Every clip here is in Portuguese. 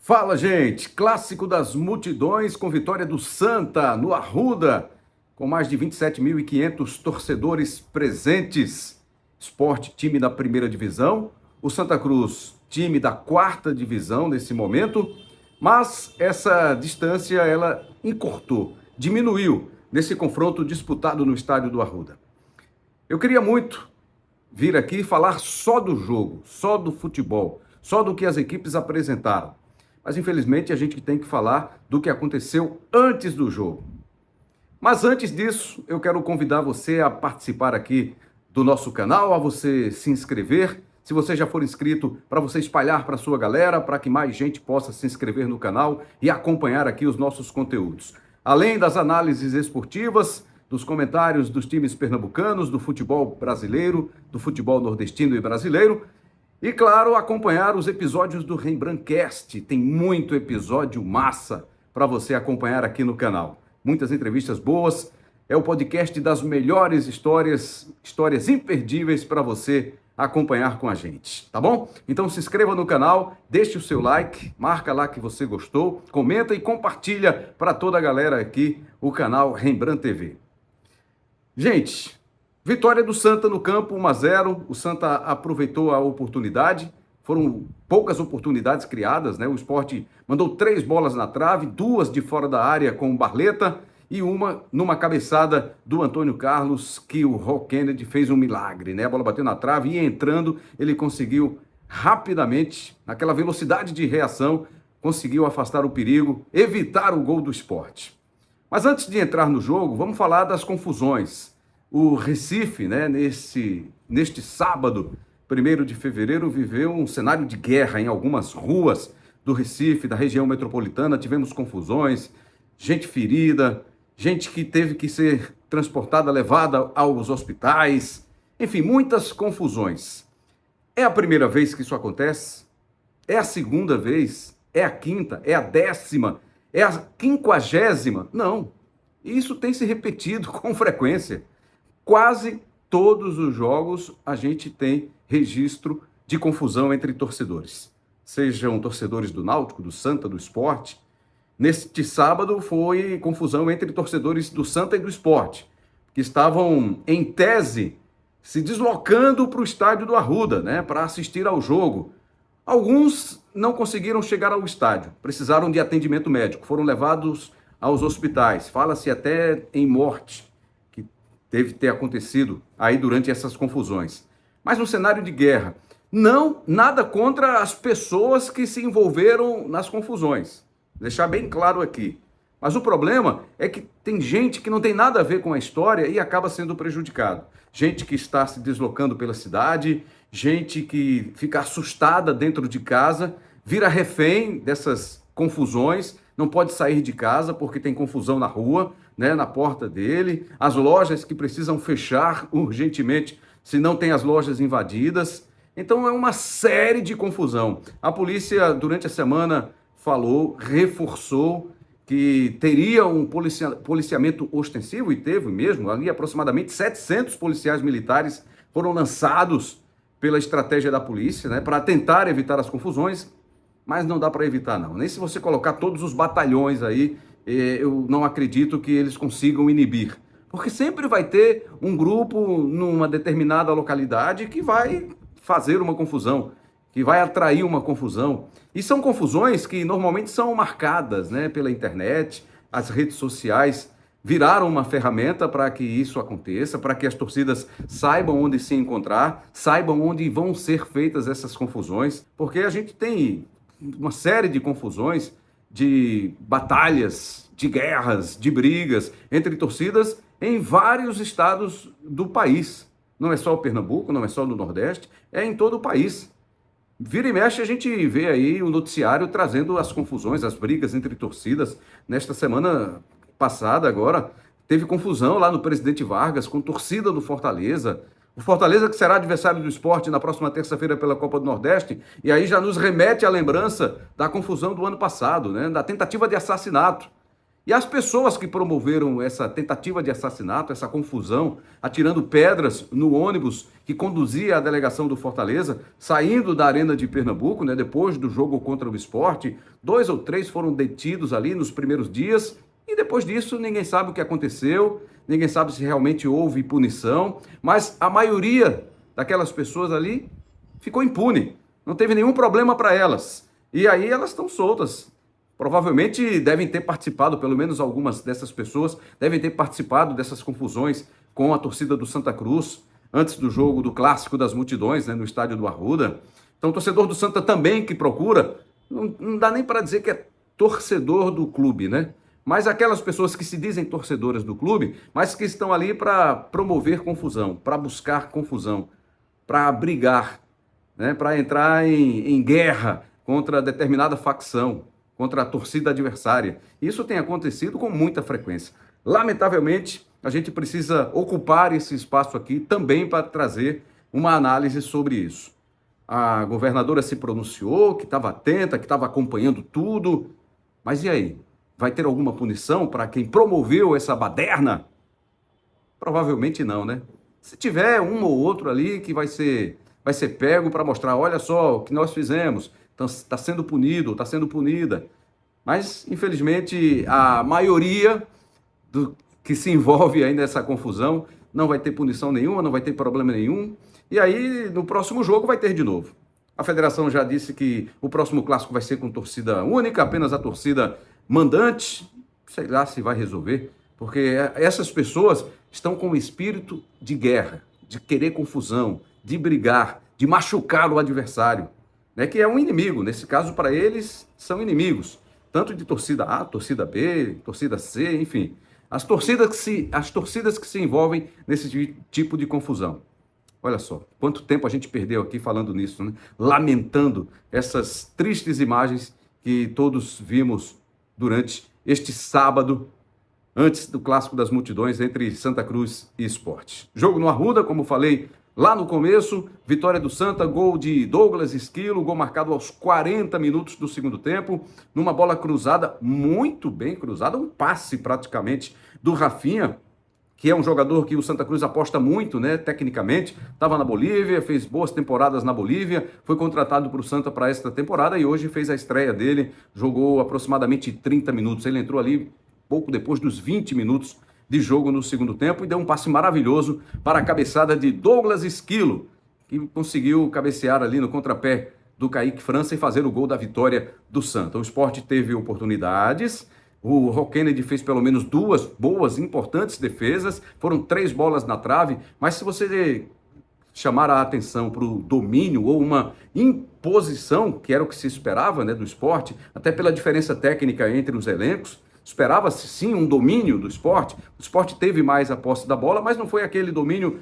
Fala, gente! Clássico das multidões com vitória do Santa no Arruda, com mais de 27.500 torcedores presentes. Sport, time da primeira divisão, o Santa Cruz, time da quarta divisão nesse momento, mas essa distância ela encurtou, diminuiu nesse confronto disputado no estádio do Arruda. Eu queria muito vir aqui falar só do jogo, só do futebol, só do que as equipes apresentaram. Mas, infelizmente, a gente tem que falar do que aconteceu antes do jogo. Mas, antes disso, eu quero convidar você a participar aqui do nosso canal, a você se inscrever. Se você já for inscrito, para você espalhar para a sua galera, para que mais gente possa se inscrever no canal e acompanhar aqui os nossos conteúdos. Além das análises esportivas, dos comentários dos times pernambucanos, do futebol brasileiro, do futebol nordestino e brasileiro, e, claro, acompanhar os episódios do Rembrandtcast. Tem muito episódio massa para você acompanhar aqui no canal. Muitas entrevistas boas. É o podcast das melhores histórias imperdíveis para você acompanhar com a gente, tá bom? Então se inscreva no canal, deixe o seu like, marca lá que você gostou, comenta e compartilha para toda a galera aqui o canal Rembrandt TV. Gente, vitória do Santa no campo, 1-0. O Santa aproveitou a oportunidade. Foram poucas oportunidades criadas, né? O Sport mandou 3 bolas na trave, 2 de fora da área com o Barleta e uma numa cabeçada do Antônio Carlos, que o Rock Kennedy fez um milagre, né? A bola bateu na trave e entrando, ele conseguiu rapidamente, naquela velocidade de reação, conseguiu afastar o perigo, evitar o gol do Sport. Mas antes de entrar no jogo, vamos falar das confusões. O Recife, né, neste sábado, 1º de fevereiro, viveu um cenário de guerra em algumas ruas do Recife, da região metropolitana. Tivemos confusões, gente ferida, gente que teve que ser transportada, levada aos hospitais. Enfim, muitas confusões. É a primeira vez que isso acontece? É a segunda vez? É a quinta? É a 10ª? É a 50ª? Não. Isso tem se repetido com frequência. Quase todos os jogos a gente tem registro de confusão entre torcedores. Sejam torcedores do Náutico, do Santa, do Sport. Neste sábado foi confusão entre torcedores do Santa e do Sport, que estavam, em tese, se deslocando para o estádio do Arruda, né, para assistir ao jogo. Alguns não conseguiram chegar ao estádio, precisaram de atendimento médico, foram levados aos hospitais. Fala-se até em morte, deve ter acontecido aí durante essas confusões. Mas no cenário de guerra, não, nada contra as pessoas que se envolveram nas confusões. Deixar bem claro aqui. Mas o problema é que tem gente que não tem nada a ver com a história e acaba sendo prejudicado. Gente que está se deslocando pela cidade, gente que fica assustada dentro de casa, vira refém dessas confusões, não pode sair de casa porque tem confusão na rua, né, na porta dele, as lojas que precisam fechar urgentemente se não tem as lojas invadidas. Então é uma série de confusão. A polícia, durante a semana, falou, reforçou que teria um policiamento ostensivo, e teve mesmo, ali aproximadamente 700 policiais militares foram lançados pela estratégia da polícia, né, para tentar evitar as confusões, mas não dá para evitar não. Nem se você colocar todos os batalhões aí, eu não acredito que eles consigam inibir. Porque sempre vai ter um grupo numa determinada localidade que vai fazer uma confusão, que vai atrair uma confusão. E são confusões que normalmente são marcadas, né, pela internet, as redes sociais viraram uma ferramenta para que isso aconteça, para que as torcidas saibam onde se encontrar, saibam onde vão ser feitas essas confusões, porque a gente tem uma série de confusões, de batalhas, de guerras, de brigas entre torcidas em vários estados do país. Não é só o Pernambuco, não é só no Nordeste, é em todo o país. Vira e mexe a gente vê aí o noticiário trazendo as confusões, as brigas entre torcidas. Nesta semana passada agora, teve confusão lá no Presidente Vargas com torcida do Fortaleza. O Fortaleza que será adversário do Sport na próxima terça-feira pela Copa do Nordeste, e aí já nos remete à lembrança da confusão do ano passado, né? Da tentativa de assassinato. E as pessoas que promoveram essa tentativa de assassinato, essa confusão, atirando pedras no ônibus que conduzia a delegação do Fortaleza, saindo da Arena de Pernambuco, né, depois do jogo contra o Sport, 2 ou 3 foram detidos ali nos primeiros dias, e depois disso ninguém sabe o que aconteceu, ninguém sabe se realmente houve punição, mas a maioria daquelas pessoas ali ficou impune, não teve nenhum problema para elas. E aí elas estão soltas. Provavelmente devem ter participado, pelo menos algumas dessas pessoas, devem ter participado dessas confusões com a torcida do Santa Cruz, antes do jogo do Clássico das Multidões, né, no estádio do Arruda. Então, o torcedor do Santa também que procura, não dá nem para dizer que é torcedor do clube, né? Mas aquelas pessoas que se dizem torcedoras do clube, mas que estão ali para promover confusão, para buscar confusão, para brigar, né, para entrar em guerra contra determinada facção, contra a torcida adversária. Isso tem acontecido com muita frequência. Lamentavelmente, a gente precisa ocupar esse espaço aqui também para trazer uma análise sobre isso. A governadora se pronunciou, que estava atenta, que estava acompanhando tudo, mas e aí? Vai ter alguma punição para quem promoveu essa baderna? Provavelmente não, né? Se tiver um ou outro ali que vai ser pego para mostrar, olha só o que nós fizemos, está sendo punido, está sendo punida. Mas, infelizmente, a maioria do que se envolve aí nessa confusão não vai ter punição nenhuma, não vai ter problema nenhum. E aí, no próximo jogo, vai ter de novo. A federação já disse que o próximo clássico vai ser com torcida única, apenas a torcida mandante. Sei lá se vai resolver, porque essas pessoas estão com o espírito de guerra, de querer confusão, de brigar, de machucar o adversário, né, que é um inimigo. Nesse caso, para eles, são inimigos, tanto de torcida A, torcida B, torcida C, enfim. As torcidas que se envolvem nesse tipo de confusão. Olha só, quanto tempo a gente perdeu aqui falando nisso, né? Lamentando essas tristes imagens que todos vimos durante este sábado, antes do Clássico das Multidões entre Santa Cruz e Sport. Jogo no Arruda, como falei lá no começo, vitória do Santa, gol de Douglas Esquilo, gol marcado aos 40 minutos do segundo tempo, numa bola cruzada, muito bem cruzada, um passe praticamente do Rafinha, que é um jogador que o Santa Cruz aposta muito, né, tecnicamente, estava na Bolívia, fez boas temporadas na Bolívia, foi contratado para o Santa para esta temporada e hoje fez a estreia dele, jogou aproximadamente 30 minutos, ele entrou ali pouco depois dos 20 minutos de jogo no segundo tempo e deu um passe maravilhoso para a cabeçada de Douglas Esquilo, que conseguiu cabecear ali no contrapé do Kaique França e fazer o gol da vitória do Santa. O Sport teve oportunidades, o Rock Kennedy fez pelo menos 2 boas, importantes defesas, foram 3 bolas na trave, mas se você chamar a atenção para o domínio ou uma imposição, que era o que se esperava, né, do Sport, até pela diferença técnica entre os elencos, esperava-se sim um domínio do Sport. O Sport teve mais a posse da bola, mas não foi aquele domínio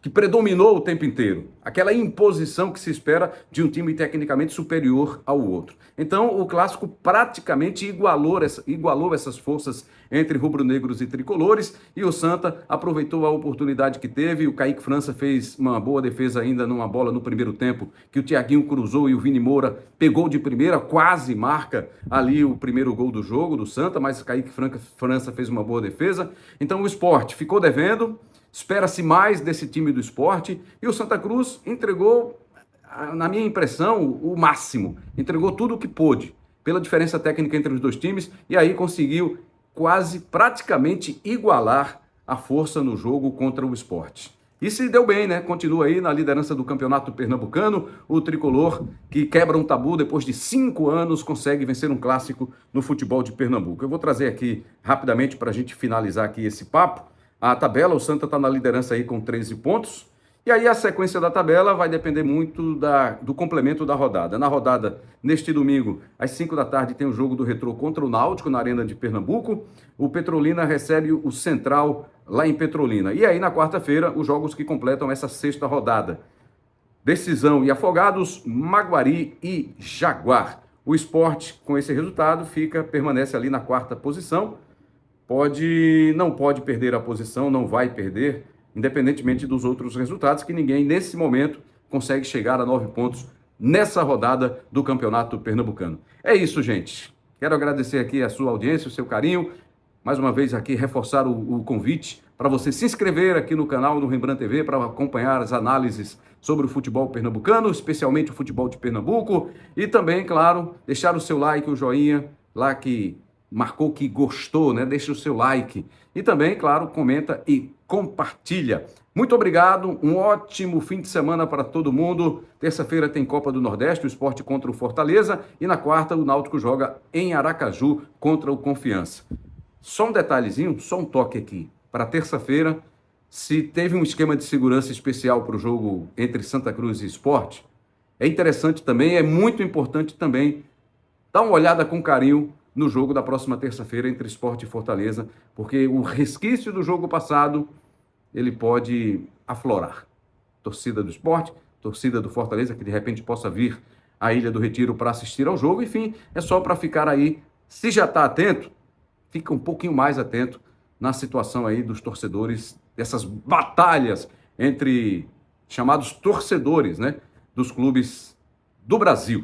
que predominou o tempo inteiro. Aquela imposição que se espera de um time tecnicamente superior ao outro. Então, o Clássico praticamente igualou essas forças entre rubro-negros e tricolores, e o Santa aproveitou a oportunidade que teve. O Kaique França fez uma boa defesa ainda numa bola no primeiro tempo, que o Thiaguinho cruzou e o Vini Moura pegou de primeira, quase marca ali o primeiro gol do jogo do Santa, mas o Kaique França fez uma boa defesa. Então, o Sport ficou devendo. Espera-se mais desse time do Sport e o Santa Cruz entregou, na minha impressão, o máximo. Entregou tudo o que pôde, pela diferença técnica entre os dois times, e aí conseguiu quase, praticamente igualar a força no jogo contra o Sport. E se deu bem, né? Continua aí na liderança do Campeonato Pernambucano, o tricolor que quebra um tabu depois de 5 anos, consegue vencer um clássico no futebol de Pernambuco. Eu vou trazer aqui rapidamente para a gente finalizar aqui esse papo. A tabela, o Santa está na liderança aí com 13 pontos. E aí a sequência da tabela vai depender muito do complemento da rodada. Na rodada, neste domingo, às 5 da tarde, tem o jogo do Retrô contra o Náutico, na Arena de Pernambuco. O Petrolina recebe o Central lá em Petrolina. E aí, na quarta-feira, os jogos que completam essa 6ª rodada. Decisão e Afogados, Maguari e Jaguar. O Sport, com esse resultado, permanece ali na 4ª posição. Não pode perder a posição, não vai perder, independentemente dos outros resultados, que ninguém, nesse momento, consegue chegar a 9 pontos nessa rodada do Campeonato Pernambucano. É isso, gente. Quero agradecer aqui a sua audiência, o seu carinho. Mais uma vez aqui reforçar o convite para você se inscrever aqui no canal do Rembrandt TV para acompanhar as análises sobre o futebol pernambucano, especialmente o futebol de Pernambuco. E também, claro, deixar o seu like, o joinha, lá que marcou que gostou, né? Deixa o seu like. E também, claro, comenta e compartilha. Muito obrigado, um ótimo fim de semana para todo mundo. Terça-feira tem Copa do Nordeste, o Sport contra o Fortaleza. E na quarta, o Náutico joga em Aracaju contra o Confiança. Só um detalhezinho, só um toque aqui. Para terça-feira, se teve um esquema de segurança especial para o jogo entre Santa Cruz e Sport, é interessante também, é muito importante também dar uma olhada com carinho no jogo da próxima terça-feira entre Sport e Fortaleza, porque o resquício do jogo passado, ele pode aflorar. Torcida do Sport, torcida do Fortaleza, que de repente possa vir à Ilha do Retiro para assistir ao jogo, enfim, é só para ficar aí, se já está atento, fica um pouquinho mais atento na situação aí dos torcedores, dessas batalhas entre chamados torcedores, né, dos clubes do Brasil.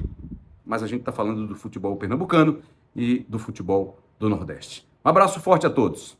Mas a gente está falando do futebol pernambucano e do futebol do Nordeste. Um abraço forte a todos.